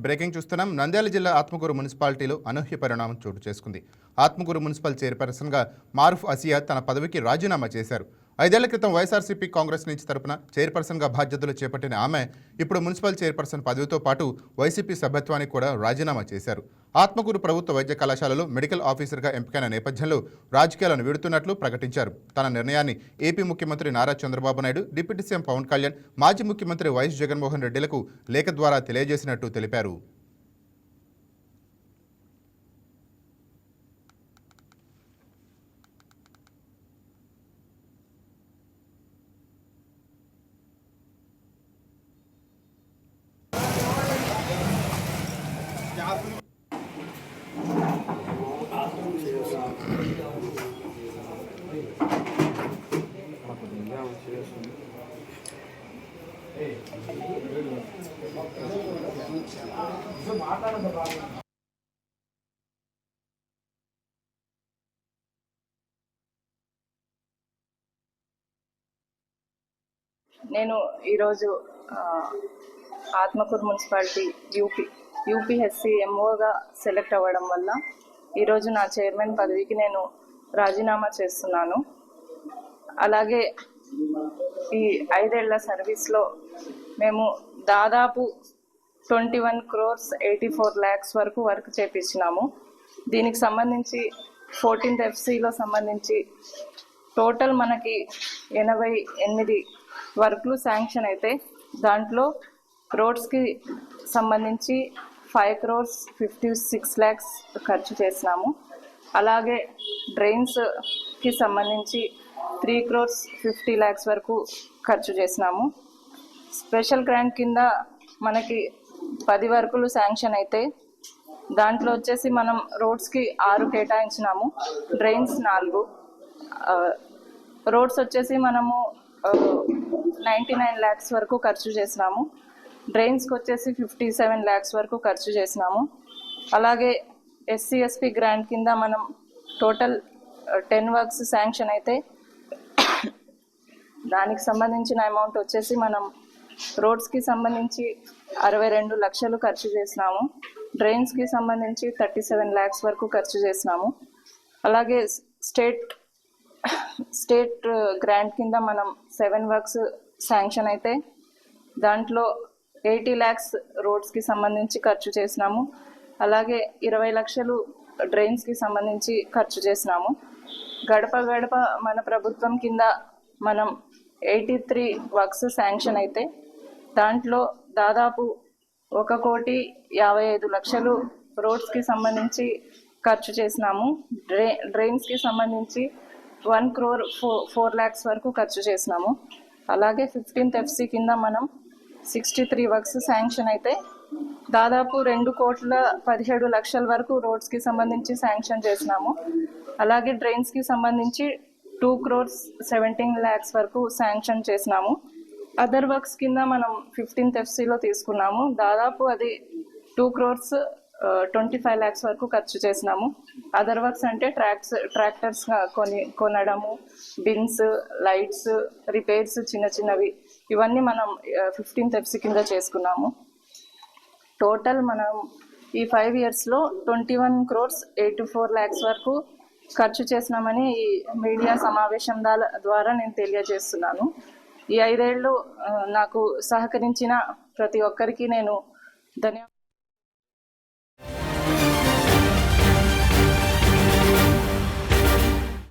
Breaking చూస్తున్నాం. నంద్యాల జిల్లా ఆత్మకూరు మున్సిపాలిటీలో అనూహ్య పరిణామం చోటు చేసుకుంది. ఆత్మకూరు మున్సిపల్ చైర్పర్సన్గా మారూఫ్ అసియా తన పదవికి రాజీనామా చేశారు. 5 ఏళ్ల క్రితం వైఎస్ఆర్సీపీ కాంగ్రెస్ నుంచి తరపున చైర్పర్సన్గా బాధ్యతలు చేపట్టిన ఆమె ఇప్పుడు మున్సిపల్ చైర్పర్సన్ పదవితో పాటు వైసీపీ సభ్యత్వానికి కూడా రాజీనామా చేశారు. ఆత్మకూరు ప్రభుత్వ వైద్య కళాశాలలో మెడికల్ ఆఫీసర్గా ఎంపికైన నేపథ్యంలో రాజకీయాలను వీడుతున్నట్లు ప్రకటించారు. తన నిర్ణయాన్ని ఏపీ ముఖ్యమంత్రి నారా చంద్రబాబు నాయుడు, డిప్యూటీ సీఎం పవన్ కళ్యాణ్, మాజీ ముఖ్యమంత్రి వైఎస్ జగన్మోహన్ రెడ్డిలకు లేఖ ద్వారా తెలియజేసినట్టు తెలిపారు. నేను ఈరోజు ఆత్మకూరు మున్సిపాలిటీ యూపీఎస్సీ ఎంఓగా సెలెక్ట్ అవ్వడం వల్ల ఈరోజు నా చైర్మన్ పదవికి నేను రాజీనామా చేస్తున్నాను. అలాగే ఈ 5 ఏళ్ల సర్వీస్లో మేము దాదాపు 21 crores 84 lakhs వరకు వర్క్ చేపించినాము. దీనికి సంబంధించి 14th FCలో సంబంధించి టోటల్ మనకి 88 వర్క్లు శాంక్షన్ అయితే దాంట్లో రోడ్స్కి సంబంధించి 5 crores 56 lakhs ఖర్చు చేసినాము. అలాగే డ్రైన్స్కి సంబంధించి 3 crores 50 lakhs వరకు ఖర్చు చేసినాము. స్పెషల్ గ్రాంట్ కింద మనకి 10 వర్కులు శాంక్షన్ అయితే దాంట్లో వచ్చేసి మనం రోడ్స్కి 6 కేటాయించినాము, డ్రైన్స్ 4. రోడ్స్ వచ్చేసి మనము 99 lakhs వరకు ఖర్చు చేసినాము. డ్రైన్స్కి వచ్చేసి 57 lakhs వరకు ఖర్చు చేసినాము. అలాగే SC/SP గ్రాంట్ కింద మనం టోటల్ 10 వర్క్స్ శాంక్షన్ అయితే దానికి సంబంధించిన అమౌంట్ వచ్చేసి మనం రోడ్స్కి సంబంధించి 62 లక్షలు ఖర్చు చేసినాము. డ్రైన్స్కి సంబంధించి 37 lakhs వరకు ఖర్చు చేసినాము. అలాగే స్టేట్ గ్రాంట్ కింద మనం 7 వర్క్స్ శాంక్షన్ అయితే దాంట్లో 80 lakhs రోడ్స్కి సంబంధించి ఖర్చు చేసినాము. అలాగే 20 లక్షలు డ్రైన్స్కి సంబంధించి ఖర్చు చేసినాము. గడప గడప మన ప్రభుత్వం కింద మనం 83 వర్క్స్ శాంక్షన్ అయితే దాంట్లో దాదాపు 1,55,00,000 రోడ్స్కి సంబంధించి ఖర్చు చేసినాము. డ్రైన్స్కి సంబంధించి 1 crore 4 lakhs వరకు ఖర్చు చేసినాము. అలాగే 15th FC కింద మనం 63 వర్క్స్ శాంక్షన్ అయితే దాదాపు 2,17,00,000 వరకు రోడ్స్కి సంబంధించి శాంక్షన్ చేసినాము. అలాగే డ్రైన్స్కి సంబంధించి 2 crores 17 lakhs వరకు శాంక్షన్ చేసినాము. అదర్ వర్క్స్ కింద మనం 15th FCలో తీసుకున్నాము. దాదాపు అది 2 crores 25 lakhs వరకు ఖర్చు చేసినాము. అదర్ వర్క్స్ అంటే ట్రాక్టర్స్ కొనడము, బిన్స్, లైట్స్, రిపేర్స్ చిన్నవి ఇవన్నీ మనం 15th FC కింద చేసుకున్నాము. టోటల్ మనం ఈ 5 yearsలో 21 crores 84 lakhs వరకు ఖర్చు చేసినామని ఈ మీడియా సమావేశం ద్వారా నేను తెలియజేస్తున్నాను. ఈ 5 ఏళ్ళు నాకు సహకరించిన ప్రతి ఒక్కరికి నేను ధన్యవాదాలు.